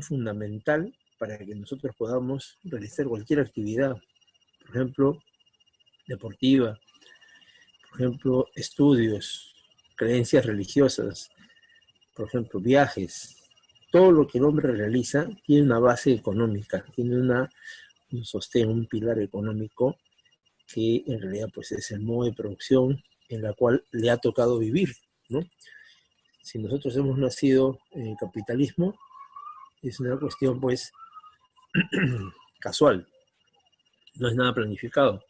fundamental para que nosotros podamos realizar cualquier actividad, por ejemplo, deportiva, por ejemplo, estudios, creencias religiosas, por ejemplo, viajes. Todo lo que el hombre realiza tiene una base económica, tiene un sostén, un pilar económico que en realidad pues es el modo de producción en la cual le ha tocado vivir, ¿no? Si nosotros hemos nacido en el capitalismo, es una cuestión pues casual, no es nada planificado.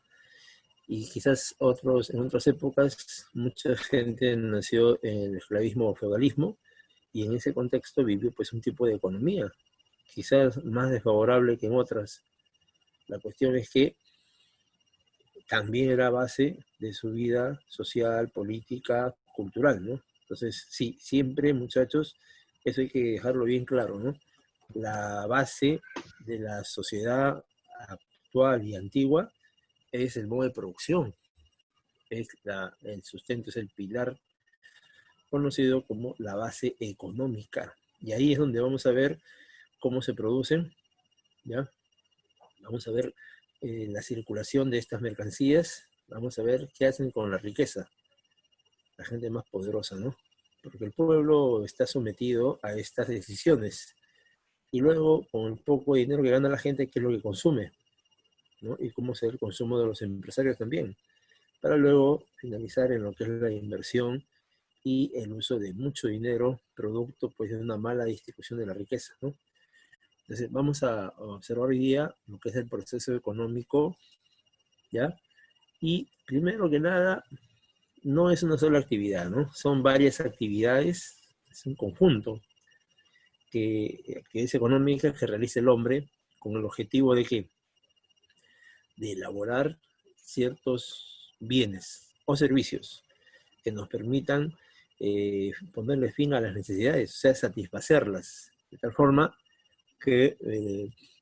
Y quizás en otras épocas, mucha gente nació en el esclavismo o feudalismo, y en ese contexto vivió pues un tipo de economía, quizás más desfavorable que en otras. La cuestión es que también era base de su vida social, política, cultural, ¿no? Entonces, sí, siempre, muchachos, eso hay que dejarlo bien claro, ¿no? La base de la sociedad actual y antigua es el modo de producción, es el sustento, es el pilar conocido como la base económica. Y ahí es donde vamos a ver cómo se producen, ¿ya? Vamos a ver la circulación de estas mercancías, vamos a ver qué hacen con la riqueza, la gente más poderosa, ¿no? Porque el pueblo está sometido a estas decisiones. Y luego, con el poco dinero que gana la gente, ¿qué es lo que consume? ¿No? Y cómo es el consumo de los empresarios también, para luego finalizar en lo que es la inversión y el uso de mucho dinero, producto pues de una mala distribución de la riqueza, ¿no? Entonces vamos a observar hoy día lo que es el proceso económico, ¿ya? Y primero que nada, no es una sola actividad, ¿no? Son varias actividades, es un conjunto que es económica, que realiza el hombre con el objetivo de que de elaborar ciertos bienes o servicios que nos permitan ponerle fin a las necesidades, o sea, satisfacerlas, de tal forma que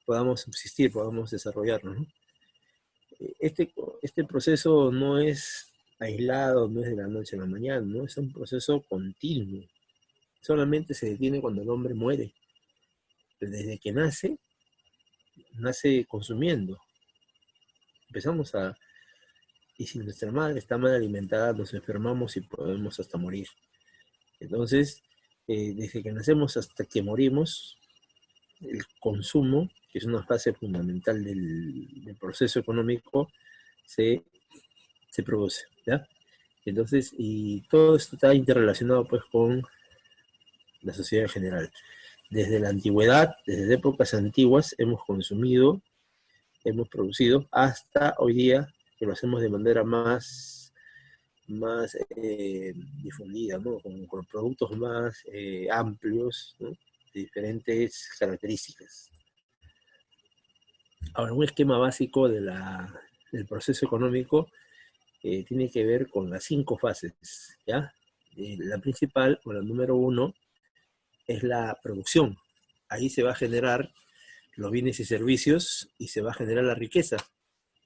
podamos subsistir, podamos desarrollarnos, ¿no? Este proceso no es aislado, no es de la noche a la mañana, ¿no? Es un proceso continuo. Solamente se detiene cuando el hombre muere. Desde que nace consumiendo. Empezamos y si nuestra madre está mal alimentada, nos enfermamos y podemos hasta morir. Entonces, desde que nacemos hasta que morimos, el consumo, que es una fase fundamental del proceso económico, se produce, ¿ya? Entonces, y todo esto está interrelacionado pues con la sociedad en general. Desde la antigüedad, desde épocas antiguas, hemos consumido, hemos producido, hasta hoy día, que lo hacemos de manera más difundida, ¿no? Con productos más amplios, ¿no? De diferentes características. Ahora, un esquema básico del proceso económico tiene que ver con las 5 fases, ¿ya? La principal, o la número 1, es la producción. Ahí se va a generar los bienes y servicios y se va a generar la riqueza.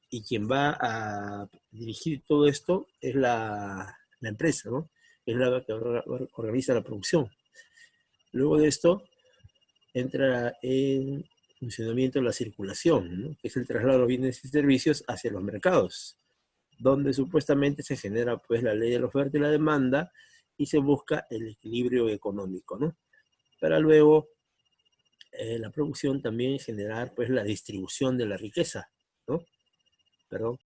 Y quien va a dirigir todo esto es la empresa, ¿no? Es la que organiza la producción. Luego de esto entra en funcionamiento la circulación, ¿no? Que es el traslado de los bienes y servicios hacia los mercados, donde supuestamente se genera pues la ley de la oferta y la demanda y se busca el equilibrio económico, ¿no? Para luego la producción también generar pues la distribución de la riqueza, ¿no? Perdón.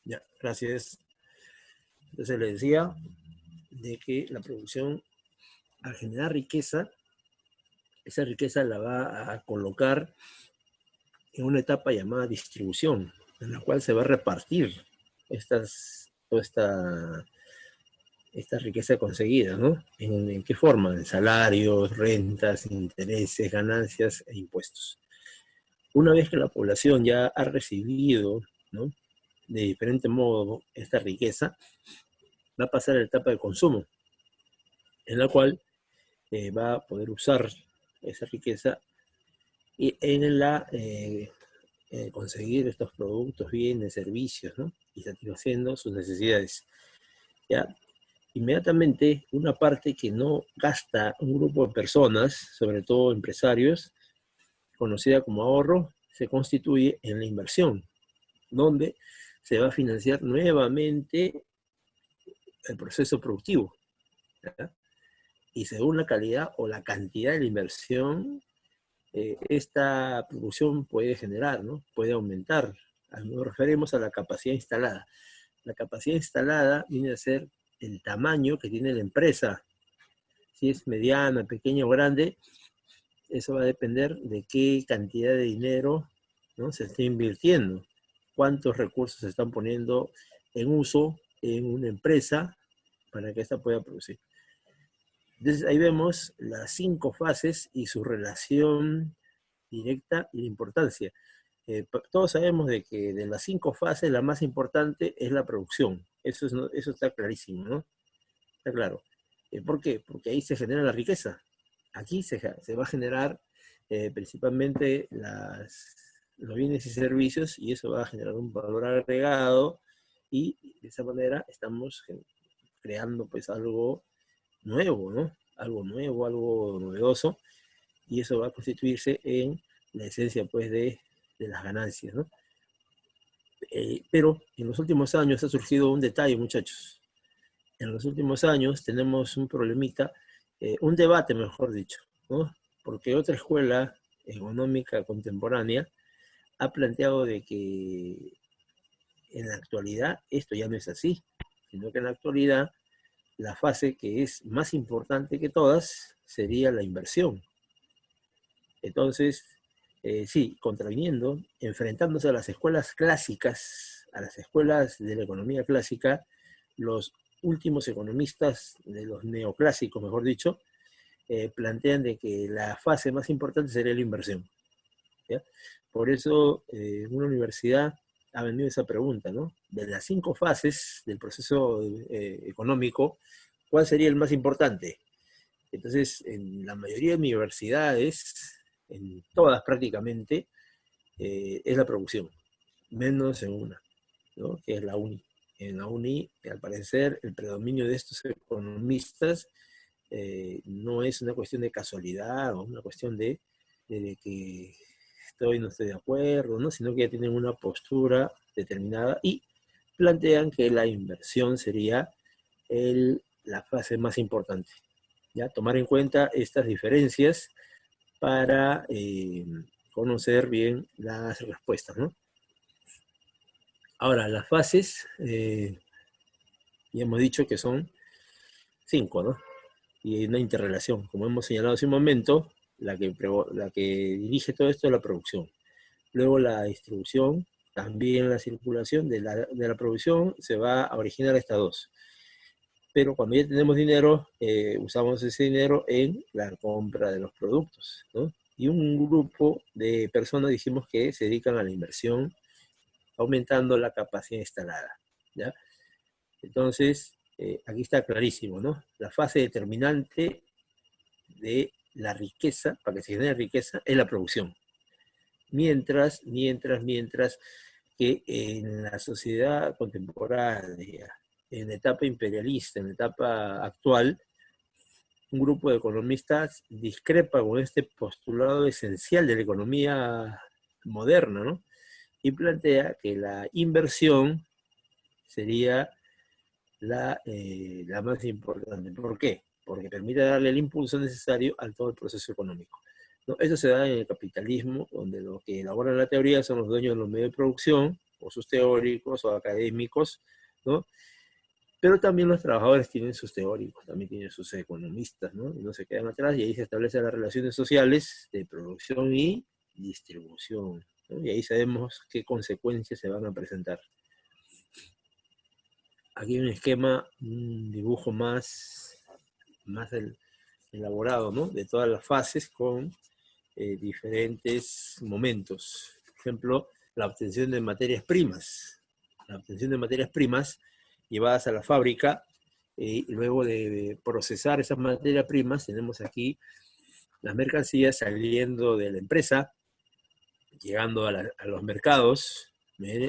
Ya, gracias. Entonces le decía de que la producción, al generar riqueza, esa riqueza la va a colocar en una etapa llamada distribución, en la cual se va a repartir toda esta riqueza conseguida, ¿no? ¿En qué forma? En salarios, rentas, intereses, ganancias e impuestos. Una vez que la población ya ha recibido, ¿no?, de diferente modo esta riqueza, va a pasar a la etapa de consumo. en la cual va a poder usar esa riqueza y en la conseguir estos productos, bienes, servicios, ¿no? Y satisfaciendo sus necesidades. ¿Ya? Inmediatamente, una parte que no gasta un grupo de personas, sobre todo empresarios, conocida como ahorro, se constituye en la inversión, donde se va a financiar nuevamente el proceso productivo. ¿Ya? Y según la calidad o la cantidad de la inversión, esta producción puede generar, ¿no? Puede aumentar. Nos referimos a la capacidad instalada. La capacidad instalada viene a ser el tamaño que tiene la empresa. Si es mediana, pequeña o grande, eso va a depender de qué cantidad de dinero, ¿no?, se está invirtiendo, cuántos recursos se están poniendo en uso en una empresa para que ésta pueda producir. Entonces ahí vemos las 5 fases y su relación directa y la importancia. Todos sabemos de que de las 5 fases la más importante es la producción. Eso está clarísimo, ¿no? Está claro. ¿Por qué? Porque ahí se genera la riqueza. Aquí se va a generar principalmente los bienes y servicios, y eso va a generar un valor agregado, y de esa manera estamos creando pues algo nuevo, ¿no? Algo nuevo, algo novedoso, y eso va a constituirse en la esencia pues de las ganancias, ¿no? Pero en los últimos años ha surgido un detalle, muchachos. En los últimos años tenemos un problemita, un debate, mejor dicho, ¿no? Porque otra escuela económica contemporánea ha planteado de que en la actualidad esto ya no es así, sino que en la actualidad la fase que es más importante que todas sería la inversión. Entonces, sí, contraviniendo, enfrentándose a las escuelas clásicas, a las escuelas de la economía clásica, los últimos economistas de los neoclásicos, mejor dicho, plantean de que la fase más importante sería la inversión. ¿Ya? Por eso, una universidad ha venido esa pregunta, ¿no? De las 5 fases del proceso económico, ¿cuál sería el más importante? Entonces, en la mayoría de universidades, en todas prácticamente, es la producción, menos en una, ¿no?, que es la UNI. En la UNI, al parecer, el predominio de estos economistas no es una cuestión de casualidad o una cuestión de que no estoy de acuerdo, ¿no?, sino que ya tienen una postura determinada y plantean que la inversión sería la fase más importante. ¿Ya? Tomar en cuenta estas diferencias para conocer bien las respuestas, ¿no? Ahora, las fases, ya hemos dicho que son 5, ¿no? Y hay una interrelación. Como hemos señalado hace un momento, la que dirige todo esto es la producción. Luego la distribución, también la circulación de la producción se va a originar estas 2. Pero cuando ya tenemos dinero, usamos ese dinero en la compra de los productos, ¿no? Y un grupo de personas dijimos que se dedican a la inversión, aumentando la capacidad instalada, ¿ya? Entonces, aquí está clarísimo, ¿no? La fase determinante de la riqueza, para que se genere riqueza, es la producción. Mientras que en la sociedad contemporánea, en la etapa imperialista, en la etapa actual, un grupo de economistas discrepa con este postulado esencial de la economía moderna, ¿no? Y plantea que la inversión sería la más importante. ¿Por qué? Porque permite darle el impulso necesario a todo el proceso económico, ¿no? Eso se da en el capitalismo, donde lo que elaboran la teoría son los dueños de los medios de producción, o sus teóricos o académicos, ¿no? Pero también los trabajadores tienen sus teóricos, también tienen sus economistas, ¿no? Y no se quedan atrás, y ahí se establecen las relaciones sociales de producción y distribución, ¿no? Y ahí sabemos qué consecuencias se van a presentar. Aquí hay un esquema, un dibujo más elaborado, ¿no?, de todas las fases con diferentes momentos. Por ejemplo, la obtención de materias primas. La obtención de materias primas llevadas a la fábrica luego de procesar esas materias primas, tenemos aquí las mercancías saliendo de la empresa, llegando a los mercados,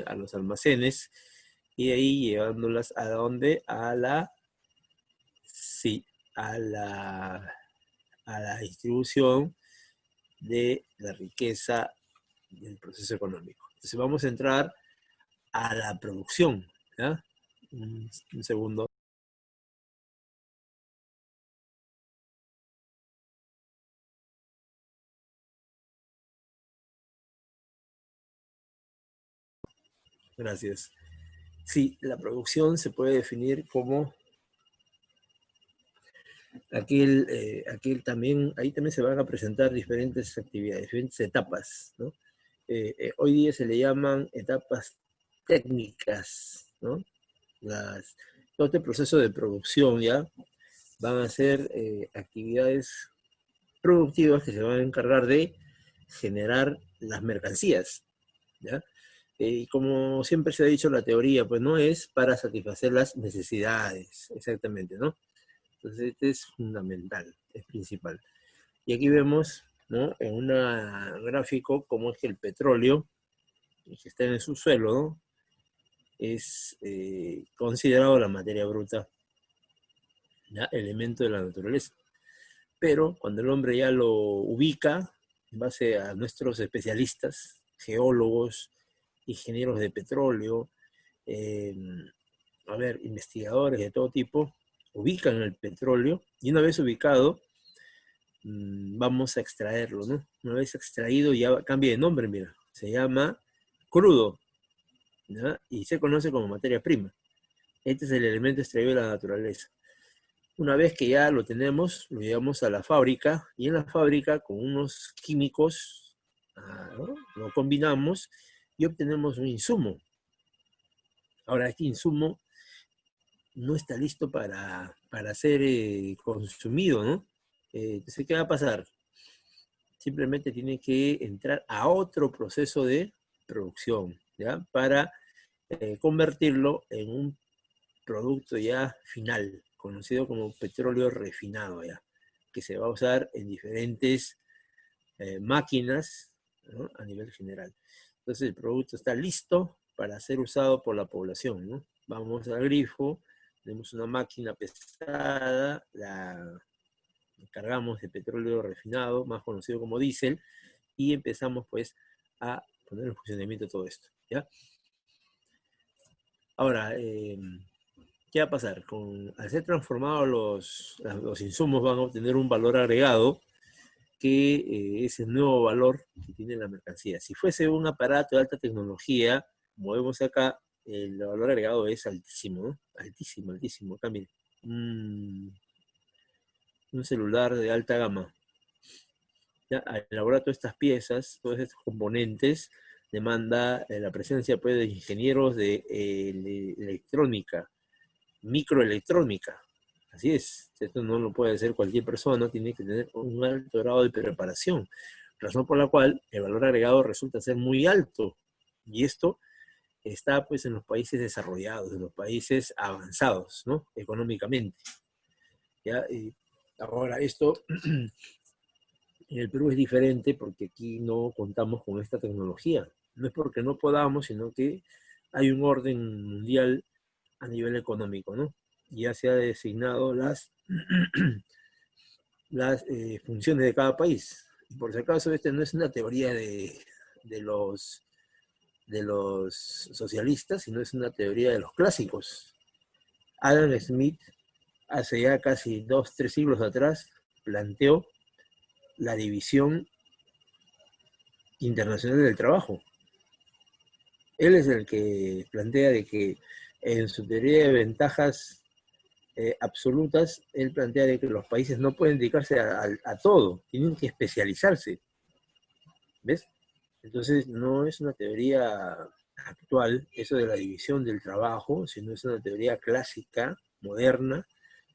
a los almacenes, y de ahí llevándolas a dónde, sí, a la distribución de la riqueza del proceso económico. Entonces vamos a entrar a la producción, ¿ya? Un segundo. Gracias. Sí, la producción se puede definir como aquel también, ahí también se van a presentar diferentes actividades, diferentes etapas, ¿no? Hoy día se le llaman etapas técnicas, ¿no? Todo este proceso de producción ya van a ser actividades productivas que se van a encargar de generar las mercancías, ¿ya? Y como siempre se ha dicho, la teoría, pues no es para satisfacer las necesidades, exactamente, ¿no? Entonces, este es fundamental, es principal. Y aquí vemos, ¿no? En un gráfico cómo es que el petróleo, que está en el subsuelo, ¿no? Es considerado la materia bruta, ¿ya? Elemento de la naturaleza. Pero cuando el hombre ya lo ubica, en base a nuestros especialistas, geólogos, ingenieros de petróleo, eh, investigadores de todo tipo, ubican el petróleo y una vez ubicado, vamos a extraerlo, ¿no? Una vez extraído ya cambia de nombre, mira, se llama crudo, ¿ya? Y se conoce como materia prima. Este es el elemento extraído de la naturaleza. Una vez que ya lo tenemos, lo llevamos a la fábrica y en la fábrica con unos químicos, ¿no? Lo combinamos y obtenemos un insumo. Ahora, este insumo no está listo para ser consumido, ¿no? Entonces, ¿qué va a pasar? Simplemente tiene que entrar a otro proceso de producción, ¿ya? Para convertirlo en un producto ya final, conocido como petróleo refinado, ya, que se va a usar en diferentes máquinas, ¿no? A nivel general. Entonces, el producto está listo para ser usado por la población, ¿no? Vamos al grifo, tenemos una máquina pesada, la cargamos de petróleo refinado, más conocido como diésel, y empezamos pues a poner en funcionamiento todo esto, ¿ya? Ahora, ¿qué va a pasar? Al ser transformados los insumos van a obtener un valor agregado que es el nuevo valor que tiene la mercancía. Si fuese un aparato de alta tecnología, como vemos acá, el valor agregado es altísimo, ¿no? Altísimo, altísimo. Acá, miren, un celular de alta gama. Ya, al elaborar todas estas piezas, todos estos componentes, demanda la presencia pues, de ingenieros de electrónica, microelectrónica. Así es, esto no lo puede hacer cualquier persona, tiene que tener un alto grado de preparación, razón por la cual el valor agregado resulta ser muy alto. Y esto está pues en los países desarrollados, en los países avanzados, ¿no? Económicamente. ¿Ya? Ahora, esto en el Perú es diferente porque aquí no contamos con esta tecnología. No es porque no podamos, sino que hay un orden mundial a nivel económico, ¿no? Ya se ha designado las funciones de cada país. Por si acaso, esta no es una teoría de los socialistas, sino es una teoría de los clásicos. Adam Smith, hace ya casi 2, 3 siglos atrás, planteó la división internacional del trabajo. Él es el que plantea de que en su teoría de ventajas absolutas, él plantea de que los países no pueden dedicarse a todo, tienen que especializarse. ¿Ves? Entonces no es una teoría actual, eso de la división del trabajo, sino es una teoría clásica, moderna,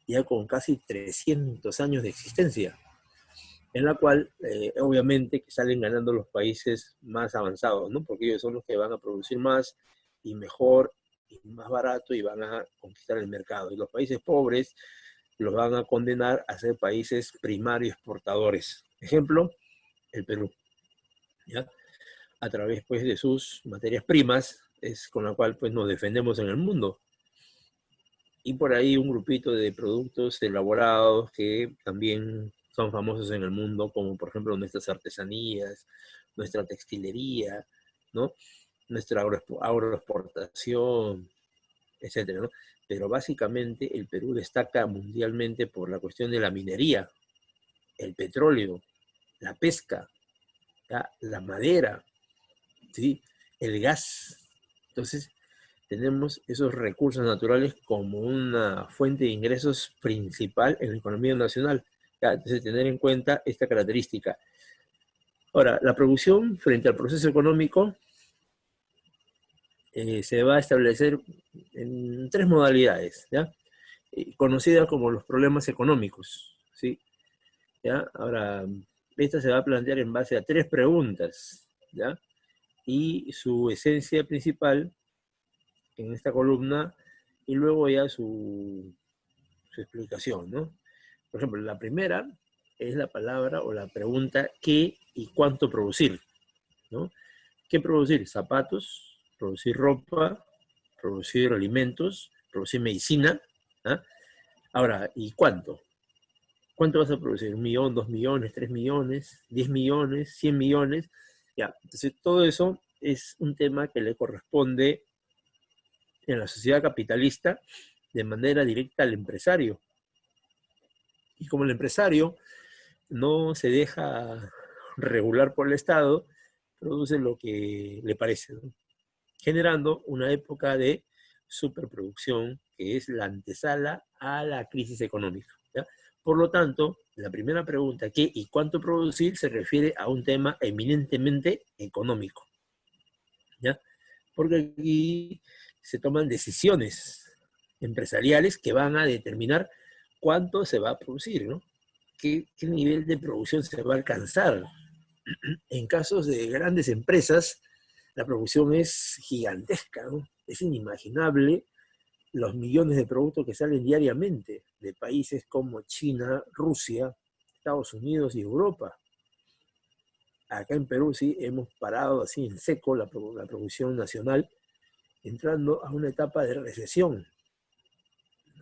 ya con casi 300 años de existencia, en la cual obviamente que salen ganando los países más avanzados, ¿no? Porque ellos son los que van a producir más y mejor y más barato y van a conquistar el mercado. Y los países pobres los van a condenar a ser países primarios exportadores. Ejemplo, el Perú, ¿ya? A través pues de sus materias primas, es con la cual pues nos defendemos en el mundo. Y por ahí un grupito de productos elaborados que también son famosos en el mundo, como por ejemplo nuestras artesanías, nuestra textilería, ¿no? Nuestra agroexportación, etcétera, ¿no? Pero básicamente el Perú destaca mundialmente por la cuestión de la minería, el petróleo, la pesca, ¿ya? La madera, ¿sí? El gas. Entonces, tenemos esos recursos naturales como una fuente de ingresos principal en la economía nacional. ¿Ya? Entonces, tener en cuenta esta característica. Ahora, la producción frente al proceso económico se va a establecer en tres modalidades, ¿ya? Conocidas como los problemas económicos, ¿sí? ¿Ya? Ahora, esta se va a plantear en base a tres preguntas, ¿ya? Y su esencia principal en esta columna, y luego ya su explicación, ¿no? Por ejemplo, la primera es la palabra o la pregunta ¿qué y cuánto producir? ¿No? ¿Qué producir? Zapatos, producir ropa, producir alimentos, producir medicina. ¿Ah? Ahora, ¿y cuánto? ¿Cuánto vas a producir? ¿1 millón, 2 millones, 3 millones, 10 millones, 100 millones? Ya, entonces todo eso es un tema que le corresponde en la sociedad capitalista de manera directa al empresario. Y como el empresario no se deja regular por el Estado, produce lo que le parece, ¿no? Generando una época de superproducción que es la antesala a la crisis económica, ¿ya? Por lo tanto, la primera pregunta, ¿qué y cuánto producir?, se refiere a un tema eminentemente económico, ¿ya? Porque aquí se toman decisiones empresariales que van a determinar cuánto se va a producir, ¿no? ¿Qué nivel de producción se va a alcanzar? En casos de grandes empresas, la producción es gigantesca, ¿no? Es inimaginable los millones de productos que salen diariamente de países como China, Rusia, Estados Unidos y Europa. Acá en Perú sí hemos parado así en seco la producción nacional, entrando a una etapa de recesión,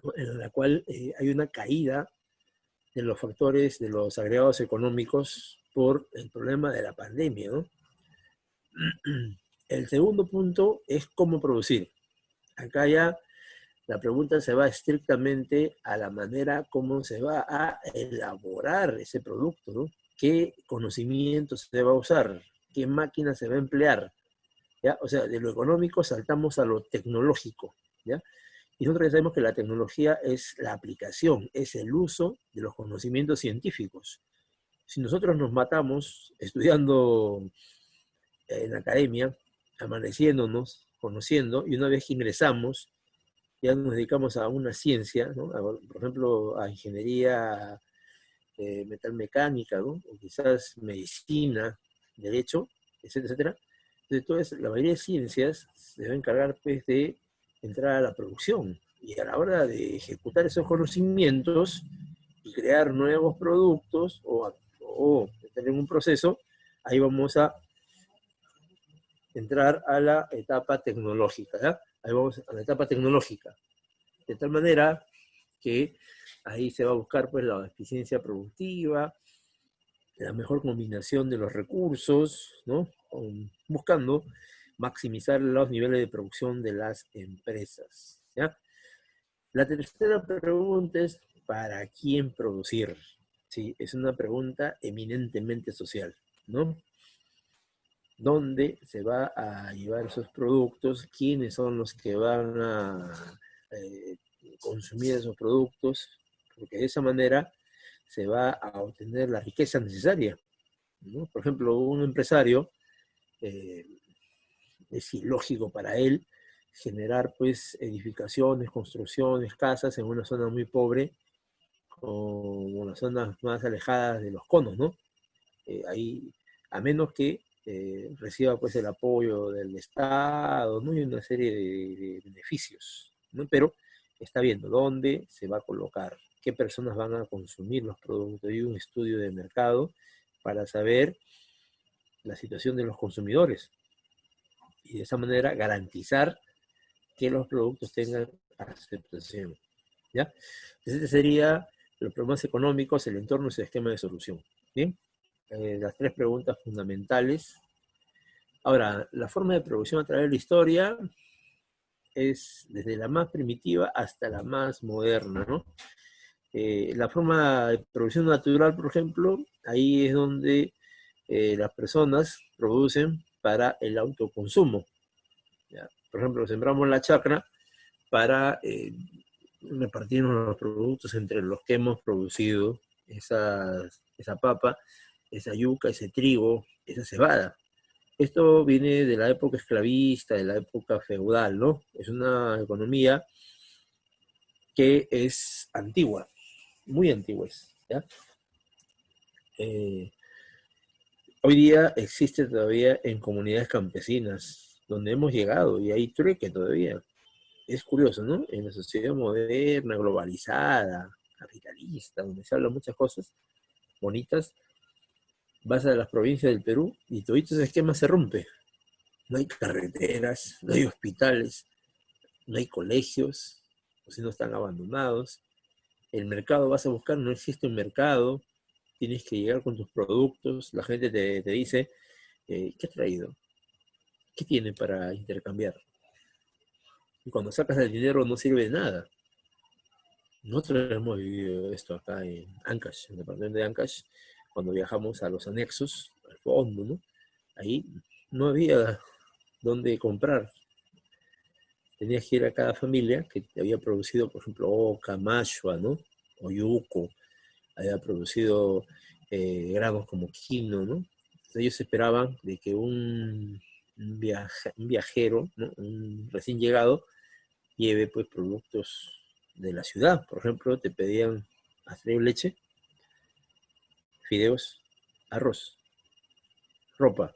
¿no? En la cual hay una caída de los factores, de los agregados económicos por el problema de la pandemia, ¿no? El segundo punto es cómo producir. Acá ya la pregunta se va estrictamente a la manera como se va a elaborar ese producto, ¿no? ¿Qué conocimiento se va a usar? ¿Qué máquina se va a emplear? ¿Ya? O sea, de lo económico saltamos a lo tecnológico, ¿ya? Y nosotros ya sabemos que la tecnología es la aplicación, es el uso de los conocimientos científicos. Si nosotros nos matamos estudiando en la academia, amaneciéndonos, conociendo, y una vez que ingresamos, ya nos dedicamos a una ciencia, ¿no? Por ejemplo, a ingeniería metalmecánica, ¿no? O quizás medicina, derecho, etcétera, etcétera. Entonces, la mayoría de ciencias se deben encargar pues, de entrar a la producción. Y a la hora de ejecutar esos conocimientos y crear nuevos productos o tener un proceso, ahí vamos a entrar a la etapa tecnológica, ¿ya? Ahí vamos a la etapa tecnológica. De tal manera que ahí se va a buscar pues la eficiencia productiva, la mejor combinación de los recursos, ¿no? Buscando maximizar los niveles de producción de las empresas, ¿ya? La tercera pregunta es, ¿para quién producir? Sí, es una pregunta eminentemente social, ¿no? ¿Dónde se va a llevar esos productos? ¿Quiénes son los que van a eh, consumir esos productos? Porque de esa manera se va a obtener la riqueza necesaria, ¿no? Por ejemplo, un empresario, eh, es ilógico para él generar pues edificaciones, construcciones, casas en una zona muy pobre como las zonas más alejadas de los conos, ¿no? Ahí, a menos que reciba pues el apoyo del Estado, ¿no? Y una serie de beneficios, ¿no? Pero está viendo dónde se va a colocar, qué personas van a consumir los productos. Hay un estudio de mercado para saber la situación de los consumidores y de esa manera garantizar que los productos tengan aceptación, ¿ya? Ese sería los problemas económicos, el entorno y su esquema de solución, ¿bien? Las tres preguntas fundamentales. Ahora, la forma de producción a través de la historia es desde la más primitiva hasta la más moderna, ¿no? La forma de producción natural, por ejemplo, ahí es donde las personas producen para el autoconsumo, ¿ya? Por ejemplo, sembramos la chacra para repartirnos los productos entre los que hemos producido esa papa, esa yuca, ese trigo, esa cebada. Esto viene de la época esclavista, de la época feudal, ¿no? Es una economía que es antigua, muy antigua, ¿ya? Eh, Hoy día existe todavía en comunidades campesinas, donde hemos llegado y hay trueque todavía. Es curioso, ¿no? En la sociedad moderna, globalizada, capitalista, donde se hablan muchas cosas bonitas, vas a las provincias del Perú y todo ese esquema se rompe. No hay carreteras, no hay hospitales, no hay colegios, o si no están abandonados. El mercado vas a buscar, no existe un mercado, tienes que llegar con tus productos, la gente te dice, ¿qué ha traído? ¿Qué tiene para intercambiar? Y cuando sacas el dinero no sirve de nada. Nosotros hemos vivido esto acá en Ancash, en el departamento de Ancash, cuando viajamos a los anexos, al fondo, ¿no? Ahí no había dónde comprar. Tenías que ir a cada familia que te había producido, por ejemplo, oca, mashua, ¿no? O yuco, había producido granos como quino, ¿no? Entonces ellos esperaban de que un viajero, ¿no? Un recién llegado, lleve pues productos de la ciudad. Por ejemplo, te pedían hacer leche, fideos, arroz, ropa.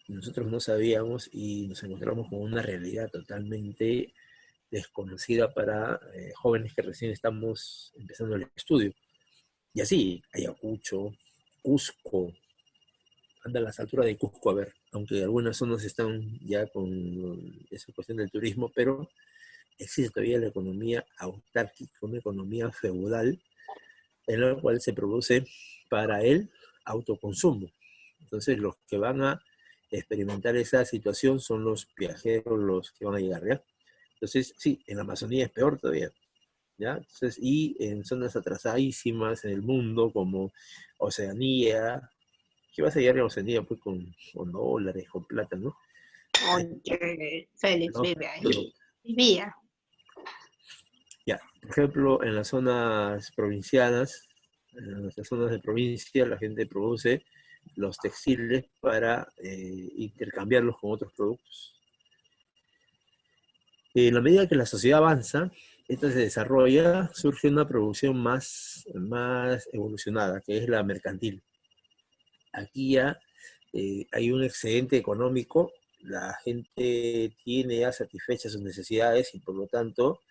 Nosotros no sabíamos y nos encontramos con una realidad totalmente desconocida para jóvenes que recién estamos empezando el estudio. Y así, Ayacucho, Cusco, anda a las alturas de Cusco, a ver, aunque algunas zonas están ya con esa cuestión del turismo, pero existe todavía la economía autárquica, una economía feudal, en la cual se produce para el autoconsumo. Entonces, los que van a experimentar esa situación son los viajeros, los que van a llegar, ¿ya? Entonces, sí, en la Amazonía es peor todavía, ¿ya? Entonces, y en zonas atrasadísimas en el mundo, como Oceanía, ¿qué vas a llegar a Oceanía? Pues con dólares, con plata, ¿no? Oye, Félix No, vive pero, ahí. Vivía. ya, por ejemplo, en las zonas provincianas, en nuestras zonas de provincia, la gente produce los textiles para intercambiarlos con otros productos. En la medida que la sociedad avanza, esta se desarrolla, surge una producción más evolucionada, que es la mercantil. Aquí ya hay un excedente económico, la gente tiene ya satisfechas sus necesidades y por lo tanto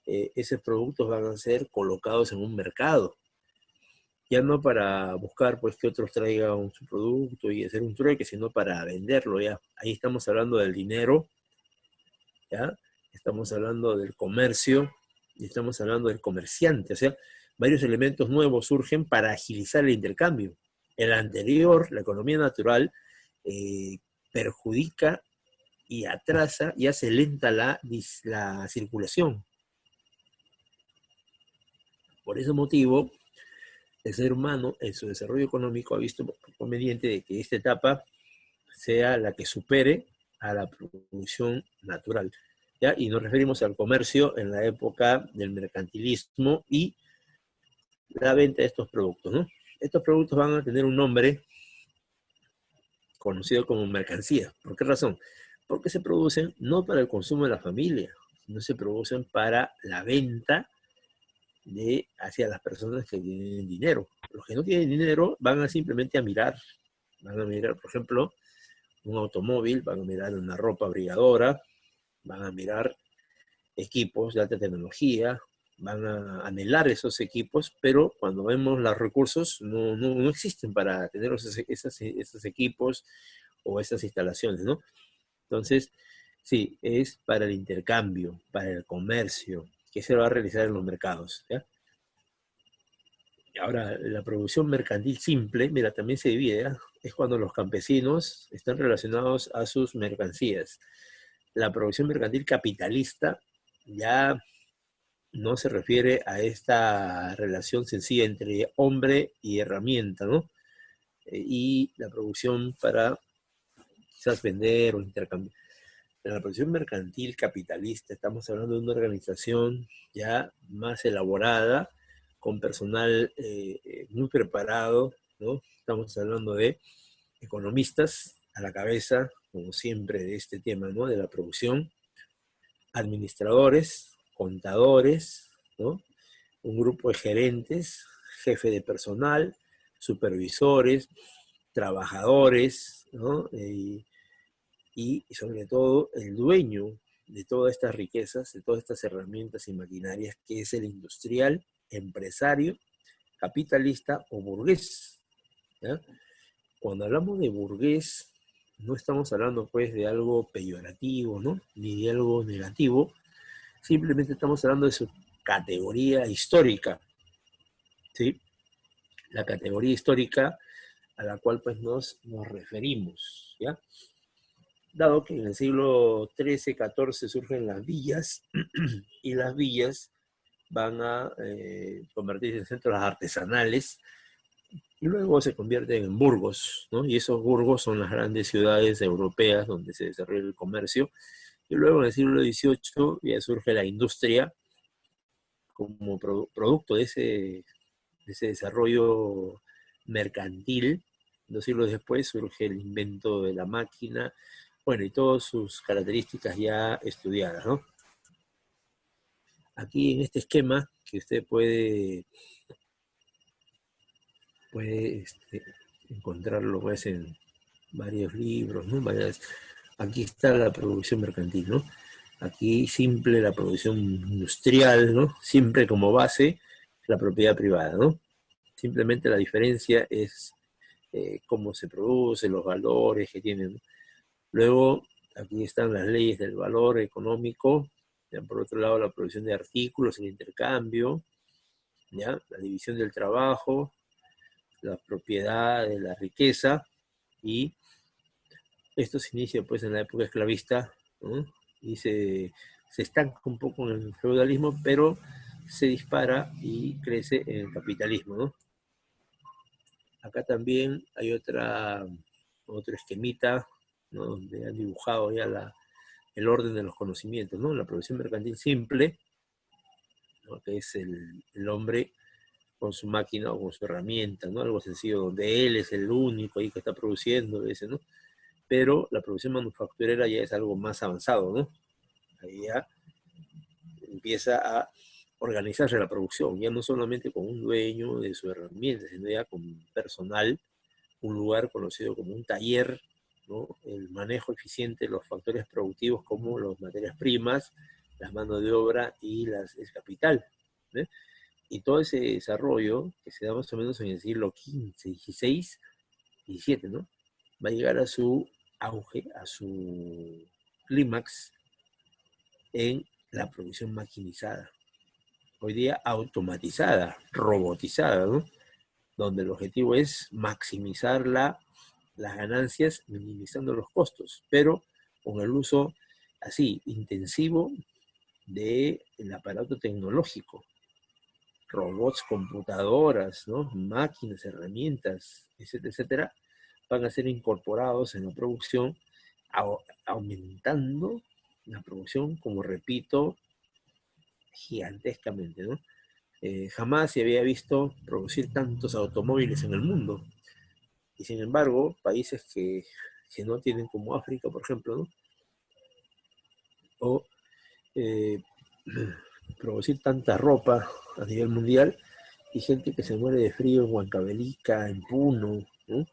esos productos van a ser colocados en un mercado, ya no para buscar pues que otros traigan su producto y hacer un trueque, sino para venderlo ya. Ahí estamos hablando del dinero, ¿ya? Estamos hablando del comercio y estamos hablando del comerciante, o sea, varios elementos nuevos surgen para agilizar el intercambio. El anterior, la economía natural, eh, perjudica y atrasa y hace lenta la circulación. Por ese motivo, el ser humano en su desarrollo económico ha visto conveniente de que esta etapa sea la que supere a la producción natural, ¿ya? Y nos referimos al comercio en la época del mercantilismo y la venta de estos productos, ¿no? Estos productos van a tener un nombre conocido como mercancía. ¿Por qué razón? Porque se producen no para el consumo de la familia, sino se producen para la venta hacia las personas que tienen dinero. Los que no tienen dinero van a simplemente a mirar, por ejemplo, un automóvil, van a mirar una ropa abrigadora, van a mirar equipos de alta tecnología, van a anhelar esos equipos, pero cuando vemos los recursos no existen para tener esos equipos o esas instalaciones, ¿no? Entonces, sí, es para el intercambio, para el comercio, que se va a realizar en los mercados, ¿ya? Ahora, la producción mercantil simple, mira, también se divide, ¿ya? Es cuando los campesinos están relacionados a sus mercancías. La producción mercantil capitalista ya no se refiere a esta relación sencilla entre hombre y herramienta, ¿no? Y la producción para quizás vender o intercambiar. En la producción mercantil capitalista estamos hablando de una organización ya más elaborada, con personal muy preparado, ¿no? Estamos hablando de economistas a la cabeza, como siempre, de este tema, ¿no? De la producción, administradores, contadores, ¿no? Un grupo de gerentes, jefe de personal, supervisores, trabajadores, ¿no? Y sobre todo el dueño de todas estas riquezas, de todas estas herramientas y maquinarias, que es el industrial, empresario, capitalista o burgués, ¿ya? Cuando hablamos de burgués, no estamos hablando pues de algo peyorativo, ¿no? Ni de algo negativo, simplemente estamos hablando de su categoría histórica, ¿sí? La categoría histórica a la cual pues nos referimos, ¿ya? Dado que en el siglo XIII, XIV surgen las villas, y las villas van a convertirse en centros artesanales, y luego se convierten en burgos, ¿no? Y esos burgos son las grandes ciudades europeas donde se desarrolla el comercio, y luego en el siglo XVIII ya surge la industria como producto de ese desarrollo mercantil. 2 siglos después surge el invento de la máquina, bueno, y todas sus características ya estudiadas, ¿no? Aquí en este esquema, que usted puede encontrarlo pues, en varios libros, ¿no? Aquí está la producción mercantil, ¿no? Aquí simple la producción industrial, ¿no? Siempre como base la propiedad privada, ¿no? Simplemente la diferencia es cómo se produce, los valores que tienen, ¿no? Luego, aquí están las leyes del valor económico. Ya, por otro lado, la producción de artículos, el intercambio, ¿ya? La división del trabajo, la propiedad de la riqueza, y esto se inicia pues en la época esclavista, ¿no? Y se estanca un poco en el feudalismo, pero se dispara y crece en el capitalismo, ¿no? Acá también hay otro esquemita, ¿no? Donde han dibujado ya el orden de los conocimientos, ¿no? La producción mercantil simple, ¿no? Que es el hombre con su máquina o con su herramienta, ¿no? Algo sencillo, donde él es el único ahí que está produciendo, ese, ¿no? Pero la producción manufacturera ya es algo más avanzado, ¿no? Ahí ya empieza a organizarse la producción, ya no solamente con un dueño de su herramienta, sino ya con personal, un lugar conocido como un taller, ¿no? El manejo eficiente de los factores productivos como las materias primas, las manos de obra y el capital, ¿eh? Y todo ese desarrollo, que se da más o menos en el siglo XV, XVI, XVII, ¿no? Va a llegar a su auge, a su clímax en la producción maquinizada. Hoy día automatizada, robotizada, ¿no? Donde el objetivo es maximizar las ganancias, minimizando los costos, pero con el uso así intensivo del aparato tecnológico, robots, computadoras, ¿no? Máquinas, herramientas, etcétera, etcétera, van a ser incorporados en la producción, aumentando la producción, como repito, gigantescamente, ¿no? Jamás se había visto producir tantos automóviles en el mundo. Y sin embargo, países que no tienen, como África, por ejemplo, ¿no? O eh, producir tanta ropa a nivel mundial, y gente que se muere de frío en Huancavelica, en Puno, ¿no?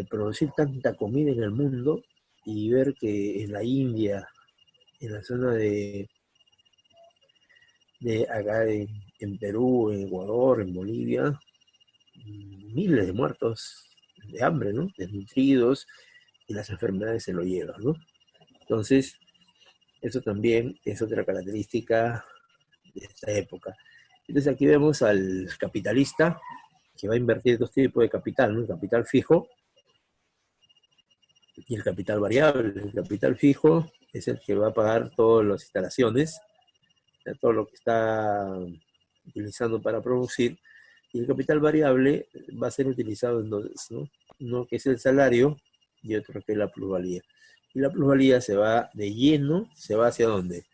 producir tanta comida en el mundo y ver que en la India, en la zona de acá en Perú, en Ecuador, en Bolivia, miles de muertos de hambre, ¿no? Desnutridos, y las enfermedades se lo llevan, ¿no? Entonces, eso también es otra característica de esta época. Entonces aquí vemos al capitalista que va a invertir dos tipos de capital, ¿no? El capital fijo y el capital variable. El capital fijo es el que va a pagar todas las instalaciones, todo lo que está utilizando para producir, y el capital variable va a ser utilizado en dos, ¿no? Uno que es el salario y otro que es la plusvalía. Y la plusvalía se va de lleno, se va hacia dónde?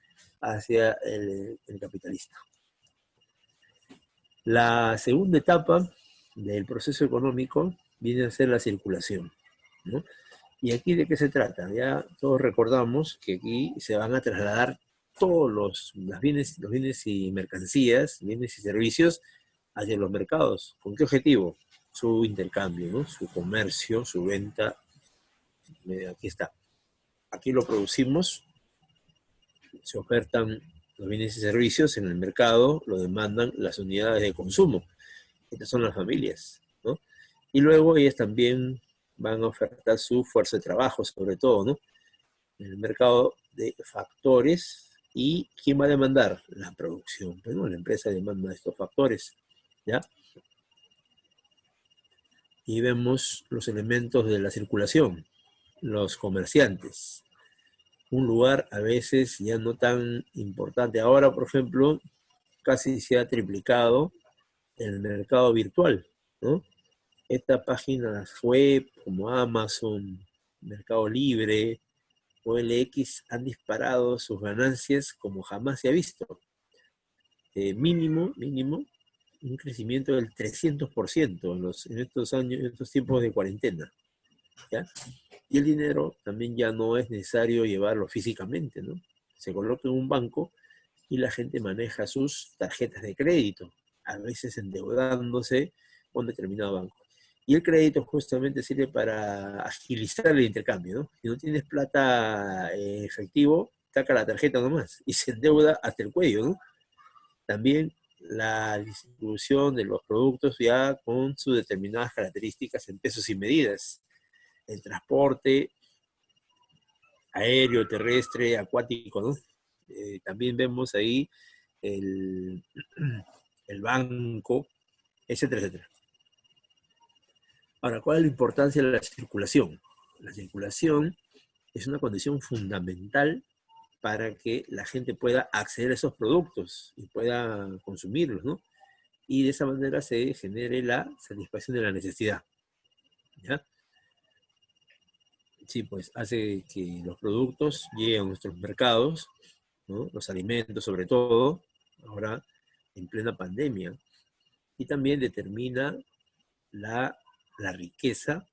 Hacia el capitalista. La segunda etapa del proceso económico viene a ser la circulación, ¿no? ¿Y aquí de qué se trata? Ya todos recordamos que aquí se van a trasladar todos los bienes y mercancías, bienes y servicios hacia los mercados. ¿Con qué objetivo? Su intercambio, ¿no? Su comercio, su venta. Aquí está. Aquí lo producimos, se ofertan los bienes y servicios en el mercado, lo demandan las unidades de consumo. Estas son las familias, ¿no? Y luego ellas también van a ofertar su fuerza de trabajo, sobre todo, ¿no? En el mercado de factores. ¿Y quién va a demandar? La producción. Bueno, la empresa demanda estos factores, ¿ya? Y vemos los elementos de la circulación, los comerciantes. Un lugar a veces ya no tan importante. Ahora, por ejemplo, casi se ha triplicado el mercado virtual, ¿no? Estas páginas web como Amazon, Mercado Libre, OLX han disparado sus ganancias como jamás se ha visto. Mínimo, un crecimiento del 300% en estos años, en estos tiempos de cuarentena, ¿ya? Y el dinero también ya no es necesario llevarlo físicamente, ¿no? Se coloca en un banco y la gente maneja sus tarjetas de crédito, a veces endeudándose con determinado banco. Y el crédito justamente sirve para agilizar el intercambio, ¿no? Si no tienes plata en efectivo, saca la tarjeta nomás y se endeuda hasta el cuello, ¿no? También la distribución de los productos ya con sus determinadas características en pesos y medidas. El transporte aéreo, terrestre, acuático, ¿no? También vemos ahí el, el banco, etcétera, etcétera. Ahora, ¿cuál es la importancia de la circulación? La circulación es una condición fundamental para que la gente pueda acceder a esos productos y pueda consumirlos, ¿no? Y de esa manera se genere la satisfacción de la necesidad, ¿ya? Sí, pues hace que los productos lleguen a nuestros mercados, ¿no? Los alimentos sobre todo, ahora en plena pandemia, y también determina la riqueza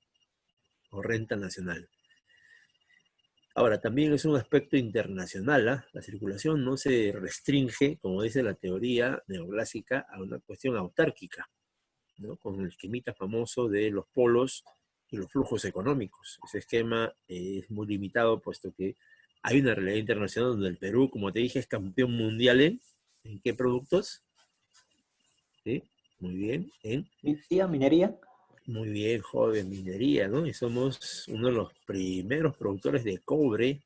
o renta nacional. Ahora, también es un aspecto internacional, ¿eh? La circulación no se restringe, como dice la teoría neoclásica, a una cuestión autárquica, ¿no? Con el esquemita famoso de los polos y los flujos económicos. Ese esquema es muy limitado, puesto que hay una realidad internacional donde el Perú, como te dije, es campeón mundial ¿en qué productos? ¿Sí? Muy bien, en Minería. muy bien, joven, minería, ¿no? Y somos uno de los primeros productores de cobre,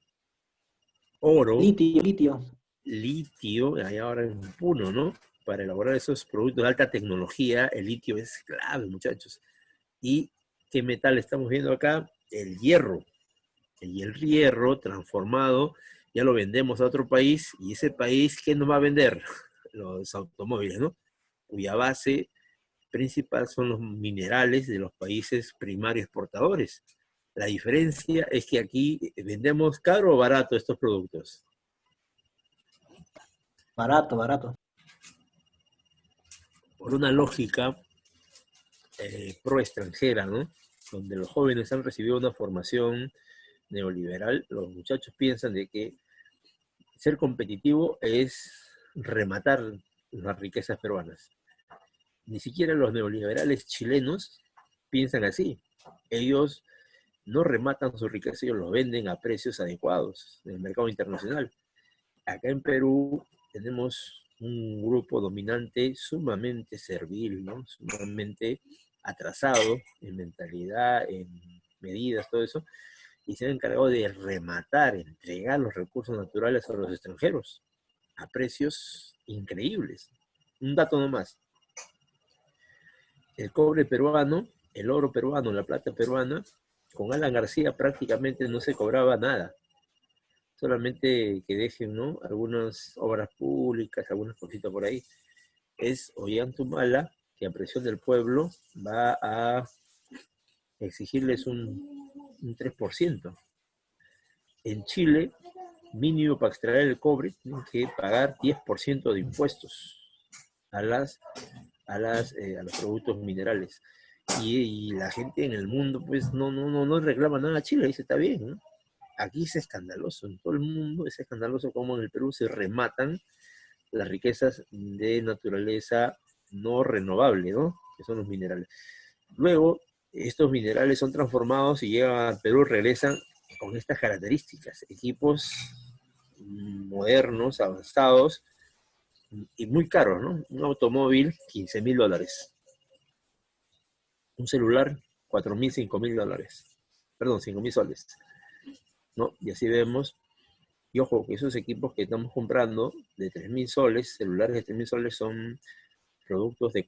oro, Litio. litio, hay ahora en Puno, ¿no? Para elaborar esos productos de alta tecnología, el litio es clave, muchachos. ¿Y qué metal estamos viendo acá? El hierro. Y el hierro transformado ya lo vendemos a otro país, y ese país, ¿qué nos va a vender? Los automóviles, ¿no? Cuya base principal son los minerales de los países primarios exportadores. La diferencia es que aquí vendemos caro o barato estos productos. Barato. Por una lógica pro extranjera, ¿no? Donde los jóvenes han recibido una formación neoliberal, los muchachos piensan de que ser competitivo es rematar las riquezas peruanas. Ni siquiera los neoliberales chilenos piensan así. Ellos no rematan su riqueza, ellos lo venden a precios adecuados en el mercado internacional. Acá en Perú tenemos un grupo dominante sumamente servil, ¿no? Sumamente atrasado en mentalidad, en medidas, todo eso, y se han encargado de rematar, entregar los recursos naturales a los extranjeros a precios increíbles. Un dato nomás. El cobre peruano, el oro peruano, la plata peruana, con Alan García prácticamente no se cobraba nada. Solamente que dejen, ¿no?, algunas obras públicas, algunas cositas por ahí. Es Ollantumala, que a presión del pueblo va a exigirles un 3%. En Chile, mínimo para extraer el cobre, tienen que pagar 10% de impuestos a los productos minerales. Y la gente en el mundo, pues, no reclama nada a Chile, dice, está bien, ¿no? Aquí es escandaloso, en todo el mundo es escandaloso cómo en el Perú se rematan las riquezas de naturaleza no renovable, ¿no?, que son los minerales. Luego, estos minerales son transformados y llegan al Perú, regresan con estas características, equipos modernos, avanzados y muy caros, ¿no? Un automóvil, $15,000. Un celular, $4,000, $5,000. Perdón, 5,000 soles. ¿No? Y así vemos. Y ojo, que esos equipos que estamos comprando de 3,000 soles, celulares de 3,000 soles, son productos de